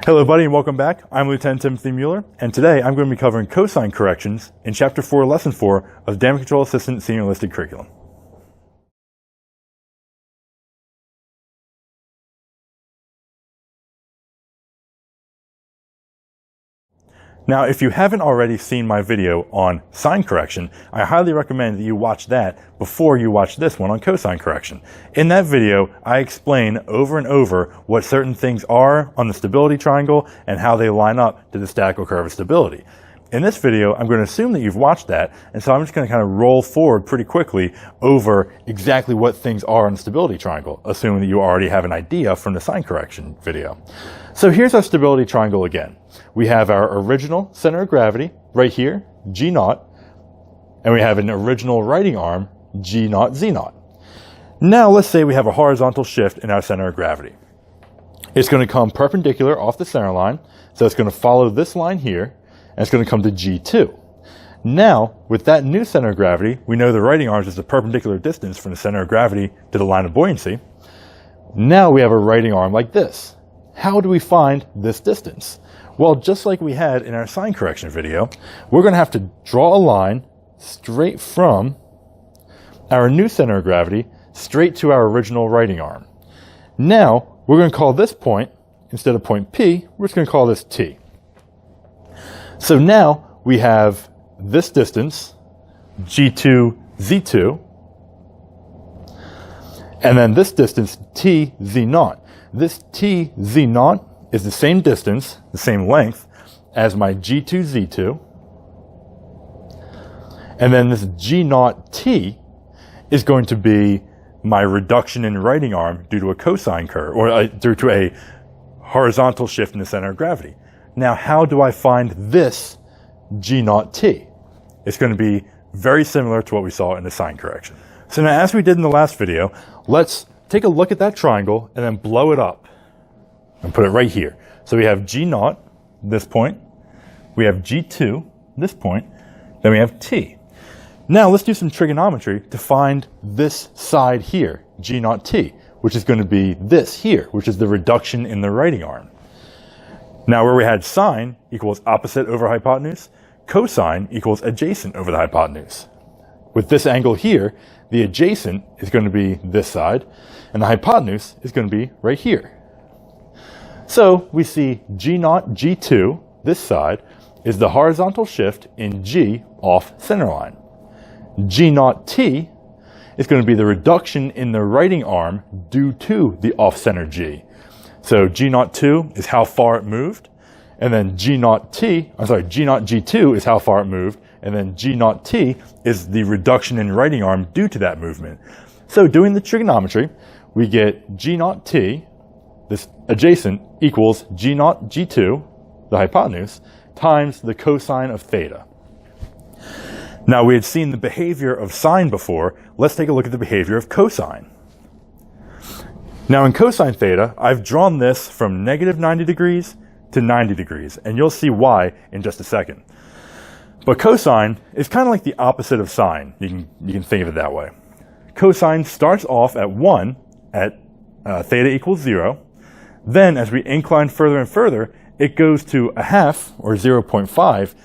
Hello everybody and welcome back. I'm Lieutenant Timothy Mueller, and today I'm going to be covering cosine corrections in Chapter 4, Lesson 4 of Damage Control Assistant Senior Enlisted Curriculum. Now, if you haven't already seen my video on sine correction, I highly recommend that you watch that before you watch this one on cosine correction. In that video, I explain over and over what certain things are on the stability triangle and how they line up to the statical curve of stability. In this video, I'm going to assume that you've watched that, and so I'm just going to kind of roll forward pretty quickly over exactly what things are on the stability triangle, assuming that you already have an idea from the sine correction video. So here's our stability triangle again. We have our original center of gravity right here, G naught, and we have an original writing arm, G naught, Z naught. Now let's say we have a horizontal shift in our center of gravity. It's going to come perpendicular off the center line, so it's going to follow this line here, and it's going to come to G2. Now, with that new center of gravity, we know the writing arm is the perpendicular distance from the center of gravity to the line of buoyancy. Now we have a writing arm like this. How do we find this distance? Well, just like we had in our sine correction video, we're going to have to draw a line straight from our new center of gravity straight to our original writing arm. Now, we're going to call this point, instead of point P, we're just going to call this T. So now we have this distance, G2, Z2, and then this distance, T, Z naught. This T, Z naught is the same distance, the same length as my G2, Z2. And then this G naught T is going to be my reduction in writing arm due to a cosine curve, or due to a horizontal shift in the center of gravity. Now, how do I find this G naught T? It's going to be very similar to what we saw in the sine correction. So now, as we did in the last video, let's take a look at that triangle and then blow it up and put it right here. So we have G naught, this point. We have G2, this point. Then we have T. Now let's do some trigonometry to find this side here, G naught T, which is going to be this here, which is the reduction in the writing arm. Now, where we had sine equals opposite over hypotenuse, cosine equals adjacent over the hypotenuse. With this angle here, the adjacent is going to be this side, and the hypotenuse is going to be right here. So we see G naught G2, this side, is the horizontal shift in G off center line. G naught T is going to be the reduction in the writing arm due to the off center G. So G naught 2 is how far it moved, and then G naught G2 is how far it moved, and then G naught T is the reduction in writing arm due to that movement. So doing the trigonometry, we get G naught T, this adjacent, equals G naught G2, the hypotenuse, times the cosine of theta. Now, we had seen the behavior of sine before. Let's take a look at the behavior of cosine. Now, in cosine theta, I've drawn this from negative 90 degrees to 90 degrees, and you'll see why in just a second. But cosine is kind of like the opposite of sine. You can think of it that way. Cosine starts off at 1 at theta equals 0. Then, as we incline further and further, it goes to a half, or 0.5,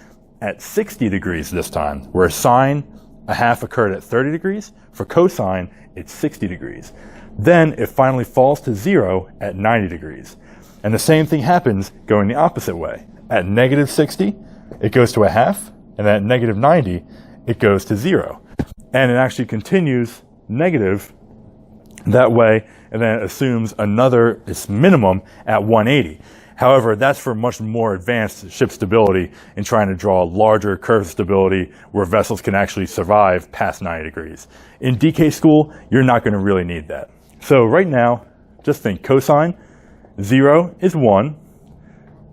at 60 degrees this time, where sine, a half occurred at 30 degrees. For cosine, it's 60 degrees. Then it finally falls to 0 at 90 degrees. And the same thing happens going the opposite way. At negative 60, it goes to a half, and at negative 90, it goes to 0. And it actually continues negative that way, and then it assumes its minimum at 180. However, that's for much more advanced ship stability in trying to draw larger curve stability where vessels can actually survive past 90 degrees. In DK school, you're not going to really need that. So right now, just think cosine, 0 is 1,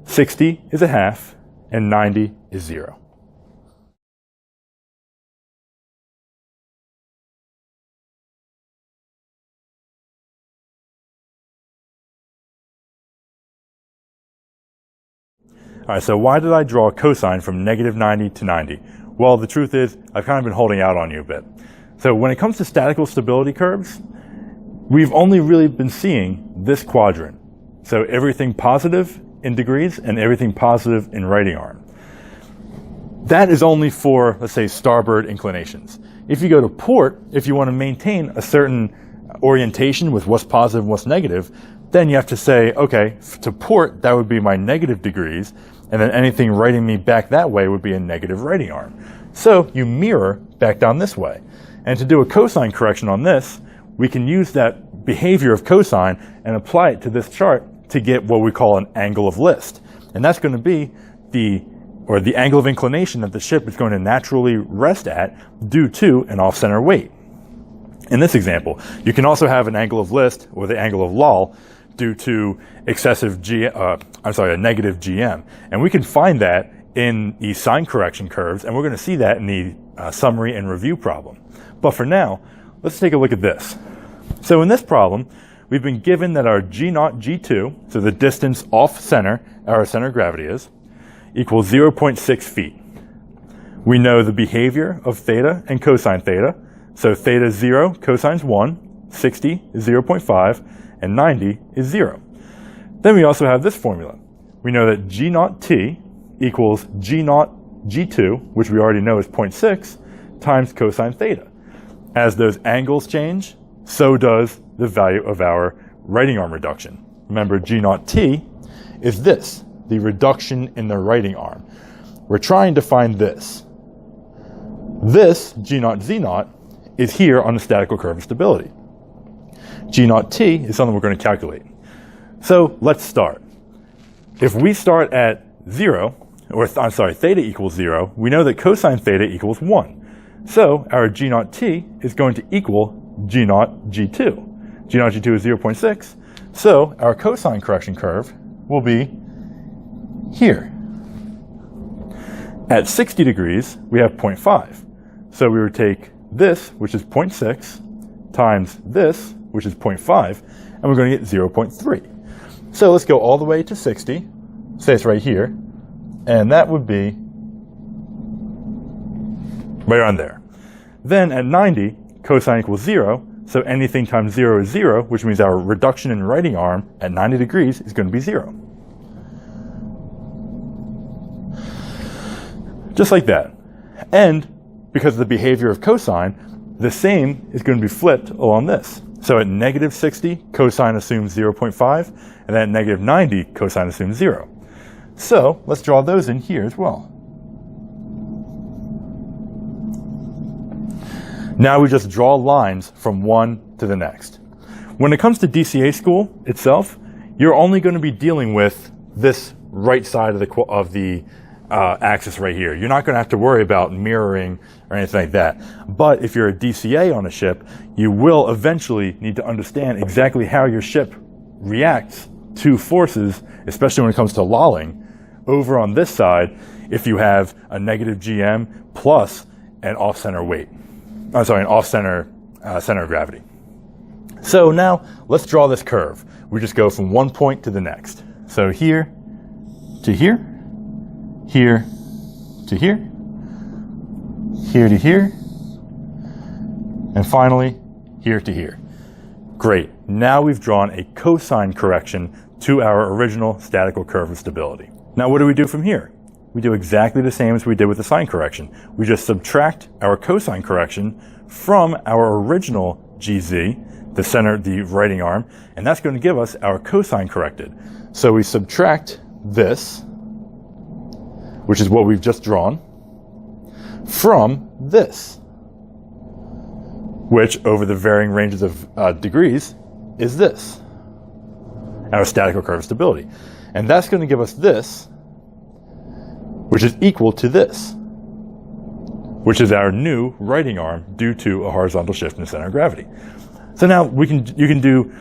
60 is a half, and 90 is 0. All right, so why did I draw cosine from negative 90 to 90? Well, the truth is, I've kind of been holding out on you a bit. So when it comes to statical stability curves, we've only really been seeing this quadrant. So everything positive in degrees and everything positive in writing arm. That is only for, let's say, starboard inclinations. If you go to port, if you want to maintain a certain orientation with what's positive and what's negative, then you have to say, okay, to port, that would be my negative degrees, and then anything writing me back that way would be a negative writing arm. So you mirror back down this way. And to do a cosine correction on this, we can use that behavior of cosine and apply it to this chart to get what we call an angle of list. And that's going to be the angle of inclination that the ship is going to naturally rest at due to an off-center weight. In this example, you can also have an angle of list, or the angle of lull, due to excessive a negative GM. And we can find that in the sine correction curves, and we're going to see that in the summary and review problem. But for now, let's take a look at this. So in this problem, we've been given that our G0, G2, so the distance off center, our center of gravity is, equals 0.6 feet. We know the behavior of theta and cosine theta. So theta is 0, cosine's 1, 60 is 0.5, and 90 is 0. Then we also have this formula. We know that G0 T equals G0 G2, which we already know is 0.6, times cosine theta. As those angles change, so does the value of our writing arm reduction. Remember, G0 T is this, the reduction in the writing arm. We're trying to find this. This, G0 Z0, is here on the statical curve of stability. G0 T is something we're going to calculate. So let's start. If we start at 0, theta equals 0, we know that cosine theta equals 1. So our G0 T is going to equal G0 G2. G0 G2 is 0.6, so our cosine correction curve will be here. At 60 degrees, we have 0.5. So we would take this, which is 0.6, times this, which is 0.5, and we're going to get 0.3. So let's go all the way to 60, say it's right here, and that would be right around there. Then at 90, cosine equals 0, so anything times 0 is 0, which means our reduction in writing arm at 90 degrees is going to be 0. Just like that. And because of the behavior of cosine, the same is going to be flipped along this. So at negative 60, cosine assumes 0.5, and then at negative 90, cosine assumes 0. So let's draw those in here as well. Now we just draw lines from one to the next. When it comes to DCA school itself, you're only going to be dealing with this right side of the axis right here. You're not going to have to worry about mirroring or anything like that. But if you're a DCA on a ship, you will eventually need to understand exactly how your ship reacts to forces, especially when it comes to lolling, over on this side if you have a negative GM plus an off-center weight. An off-center center of gravity. So now let's draw this curve. We just go from one point to the next. So here to here, here to here, here to here, and finally here to here. Great. Now we've drawn a cosine correction to our original statical curve of stability. Now what do we do from here? We do exactly the same as we did with the sine correction. We just subtract our cosine correction from our original GZ, the center, the writing arm, and that's going to give us our cosine corrected. So we subtract this, which is what we've just drawn, from this, which over the varying ranges of degrees is this, our statical curve of stability. And that's going to give us this, which is equal to this, which is our new writing arm due to a horizontal shift in the center of gravity. So now you can do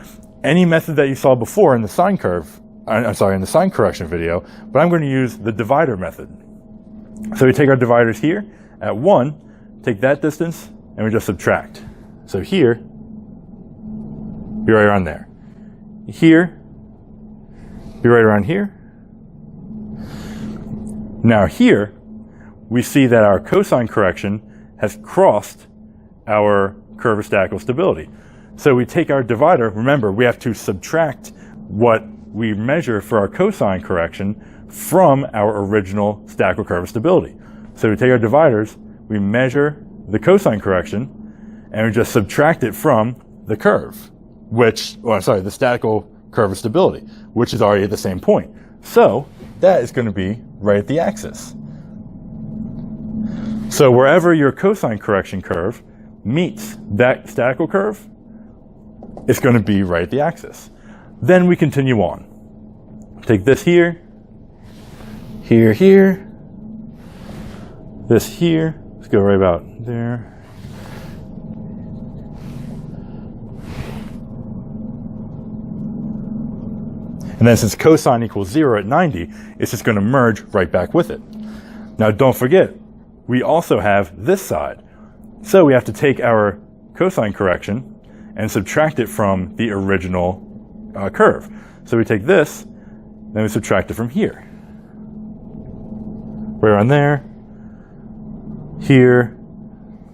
any method that you saw before in the sine curve, in the sine correction video, but I'm going to use the divider method. So we take our dividers here at 1, take that distance, and we just subtract. So here, be right around there. Here, be right around here. Now here, we see that our cosine correction has crossed our curve of statical stability. So we take our divider, remember we have to subtract what we measure for our cosine correction from our original static curve of stability. So we take our dividers, we measure the cosine correction, and we just subtract it from the curve, the statical curve of stability, which is already at the same point. So that is going to be right at the axis. So wherever your cosine correction curve meets that statical curve, it's going to be right at the axis. Then we continue on. Take this here, here, this here. Let's go right about there. And then since cosine equals 0 at 90, it's just going to merge right back with it. Now don't forget, we also have this side. So we have to take our cosine correction and subtract it from the original curve. So we take this, then we subtract it from here. Right around there. Here.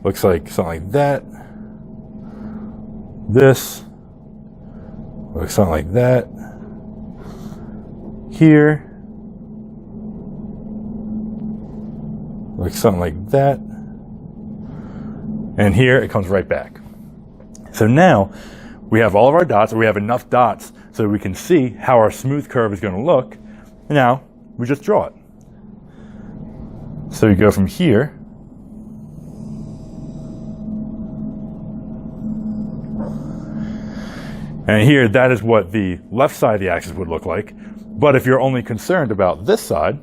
Looks like something like that. This. Looks something like that. Here. Looks something like that. And here it comes right back. So now we have all of our dots, or we have enough dots so we can see how our smooth curve is going to look. And now we just draw it. So we go from here. And here, that is what the left side of the axis would look like. But if you're only concerned about this side,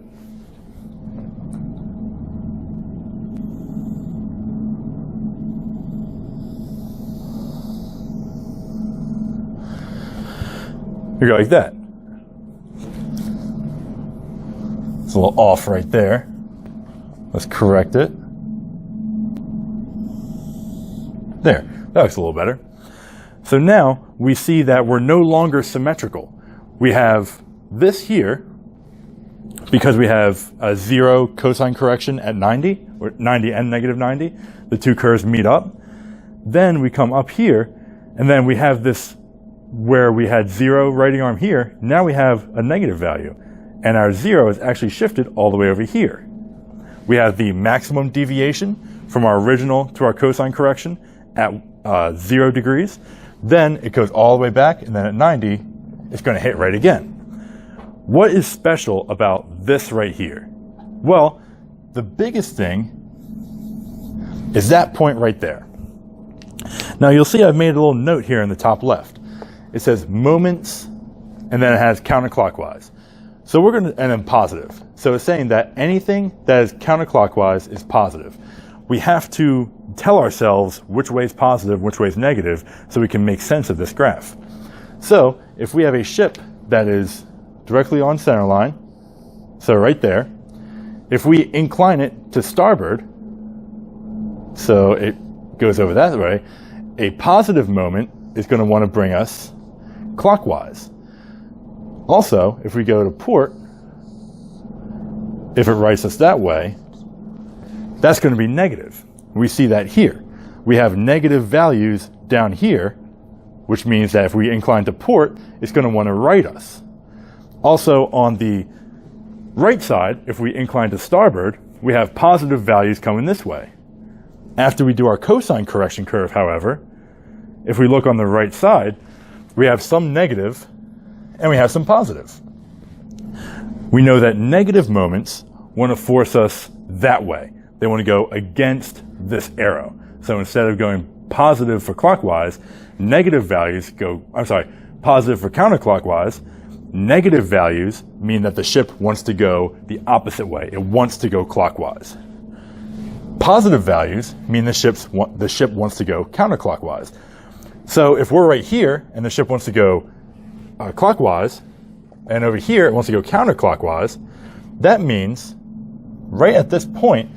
you go like that. It's a little off right there. Let's correct it. There, that looks a little better. So now we see that we're no longer symmetrical. We have this here, because we have a 0 cosine correction at 90, or 90 and negative 90. The two curves meet up. Then we come up here, and then we have this where we had 0 writing arm here. Now we have a negative value, and our 0 is actually shifted all the way over here. We have the maximum deviation from our original to our cosine correction at 0 degrees. Then it goes all the way back, and then at 90, it's going to hit right again. What is special about this right here? Well, the biggest thing is that point right there. Now you'll see I've made a little note here in the top left. It says moments, and then it has counterclockwise. So we're going to, and then positive. So it's saying that anything that is counterclockwise is positive. We have to tell ourselves which way is positive, which way is negative, so we can make sense of this graph. So if we have a ship that is directly on center line, so right there, if we incline it to starboard, so it goes over that way, a positive moment is going to want to bring us clockwise. Also, if we go to port, if it writes us that way, that's going to be negative. We see that here. We have negative values down here, which means that if we incline to port, it's going to want to right us. Also, on the right side, if we incline to starboard, we have positive values coming this way. After we do our cosine correction curve, however, if we look on the right side, we have some negative and we have some positive. We know that negative moments want to force us that way. They want to go against this arrow. So instead of going positive for clockwise, negative values go, positive for counterclockwise. Negative values mean that the ship wants to go the opposite way. It wants to go clockwise. Positive values mean the ship wants to go counterclockwise. So if we're right here and the ship wants to go clockwise, and over here it wants to go counterclockwise, that means right at this point,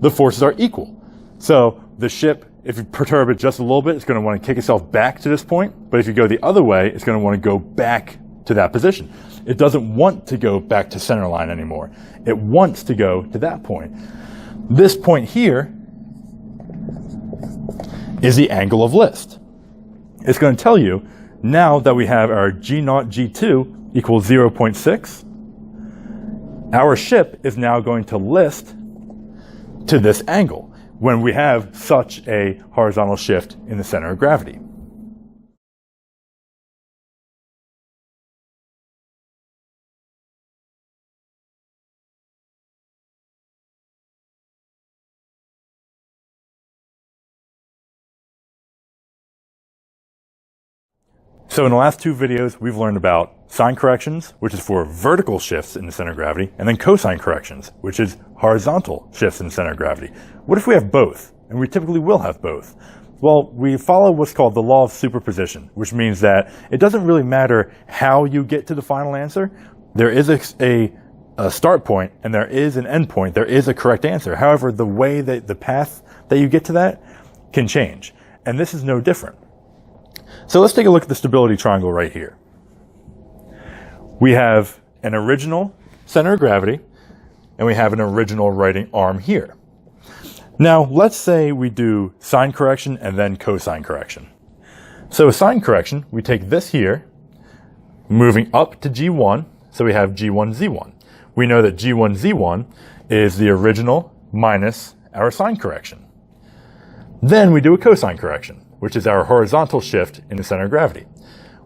the forces are equal. So the ship, if you perturb it just a little bit, it's going to want to kick itself back to this point. But if you go the other way, it's going to want to go back to that position. It doesn't want to go back to center line anymore. It wants to go to that point. This point here is the angle of list. It's going to tell you, now that we have our G0, G2, equals 0.6, our ship is now going to list to this angle when we have such a horizontal shift in the center of gravity. So in the last two videos, we've learned about sine corrections, which is for vertical shifts in the center of gravity, and then cosine corrections, which is horizontal shifts in the center of gravity. What if we have both? And we typically will have both. Well, we follow what's called the law of superposition, which means that it doesn't really matter how you get to the final answer. There is a start point and there is an end point. There is a correct answer. However, the way that the path that you get to that can change. And this is no different. So let's take a look at the stability triangle right here. We have an original center of gravity, and we have an original writing arm here. Now, let's say we do sine correction and then cosine correction. So sine correction, we take this here, moving up to G1, so we have G1, Z1. We know that G1, Z1 is the original minus our sine correction. Then we do a cosine correction, which is our horizontal shift in the center of gravity.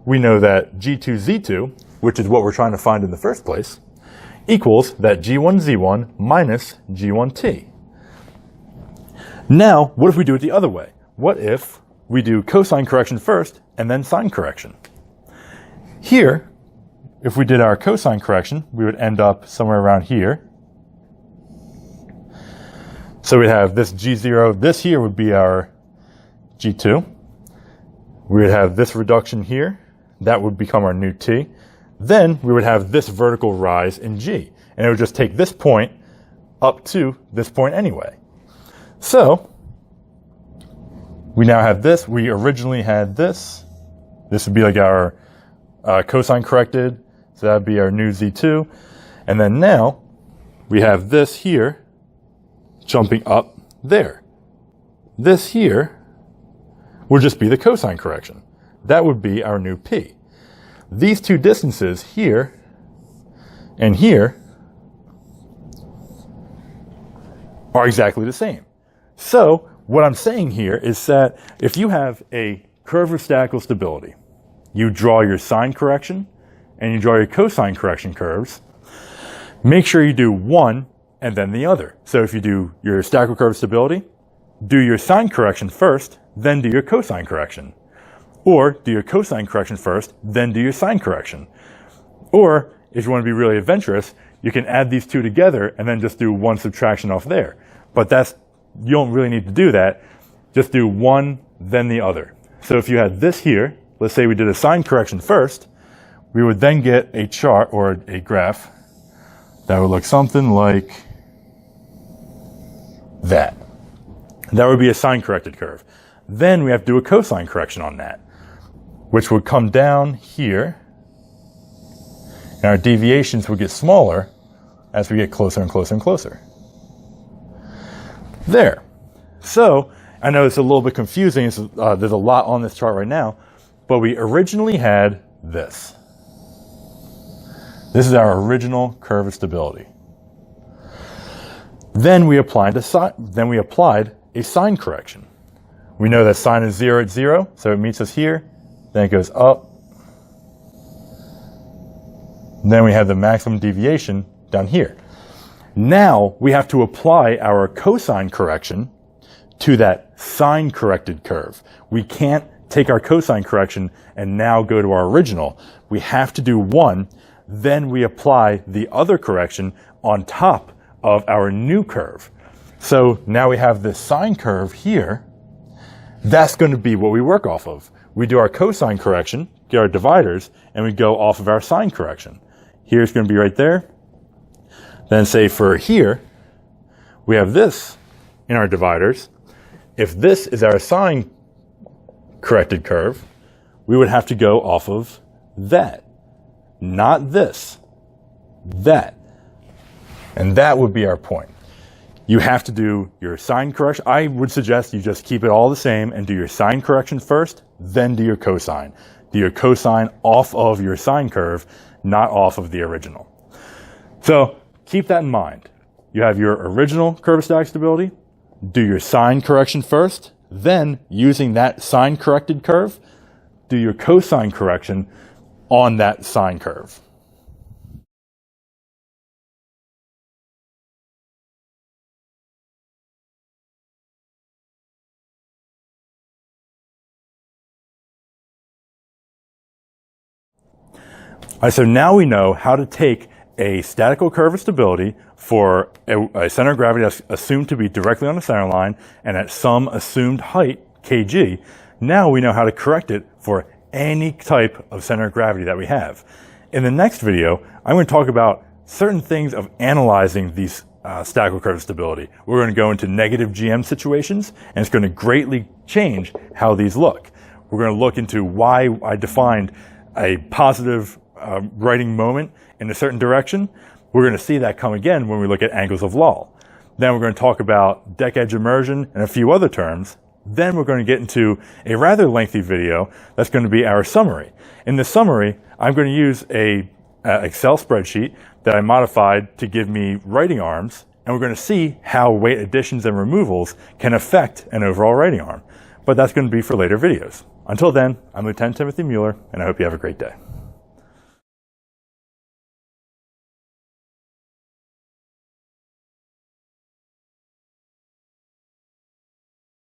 We know that G2, Z2, which is what we're trying to find in the first place, equals that G1, Z1 minus G1, T. Now, what if we do it the other way? What if we do cosine correction first and then sine correction? Here, if we did our cosine correction, we would end up somewhere around here. So we have this G0, this here would be our G2. We would have this reduction here. That would become our new T. Then we would have this vertical rise in G. And it would just take this point up to this point anyway. So we now have this. We originally had this. This would be like our cosine corrected. So that would be our new Z2. And then now we have this here jumping up there. This here would just be the cosine correction. That would be our new P. These two distances here and here are exactly the same. So what I'm saying here is that if you have a curve of statical stability, you draw your sine correction and you draw your cosine correction curves, make sure you do one and then the other. So if you do your statical curve of stability, do your sine correction first, then do your cosine correction. Or do your cosine correction first, then do your sine correction. Or if you want to be really adventurous, you can add these two together and then just do one subtraction off there. But you don't really need to do that. Just do one, then the other. So if you had this here, let's say we did a sine correction first, we would then get a chart or a graph that would look something like that. That would be a sine corrected curve. Then we have to do a cosine correction on that, which would come down here, and our deviations would get smaller as we get closer and closer and closer. There. So, I know it's a little bit confusing. There's a lot on this chart right now, but we originally had this. This is our original curve of stability. Then we applied a sine correction. We know that sine is 0 at 0, so it meets us here. Then it goes up. Then we have the maximum deviation down here. Now we have to apply our cosine correction to that sine corrected curve. We can't take our cosine correction and now go to our original. We have to do one, then we apply the other correction on top of our new curve. So now we have this sine curve here. That's going to be what we work off of. We do our cosine correction, get our dividers, and we go off of our sine correction. Here's going to be right there. Then say for here, we have this in our dividers. If this is our sine corrected curve, we would have to go off of that. Not this. That. And that would be our point. You have to do your sine correction. I would suggest you just keep it all the same and do your sine correction first, then do your cosine. do your cosine off of your sine curve, not off of the original. So keep that in mind. You have your original curve of static stability, do your sine correction first, then using that sine corrected curve, do your cosine correction on that sine curve. All right, so now we know how to take a statical curve of stability for a center of gravity that's assumed to be directly on the center line and at some assumed height, kg. Now we know how to correct it for any type of center of gravity that we have. In the next video, I'm going to talk about certain things of analyzing these statical curve of stability. We're going to go into negative GM situations, and it's going to greatly change how these look. We're going to look into why I defined a positive writing moment in a certain direction. We're going to see that come again when we look at angles of law. Then we're going to talk about deck edge immersion and a few other terms. Then we're going to get into a rather lengthy video that's going to be our summary. In the summary, I'm going to use a Excel spreadsheet that I modified to give me writing arms, and we're going to see how weight additions and removals can affect an overall writing arm. But that's going to be for later videos. Until then, I'm Lieutenant Timothy Mueller, and I hope you have a great day.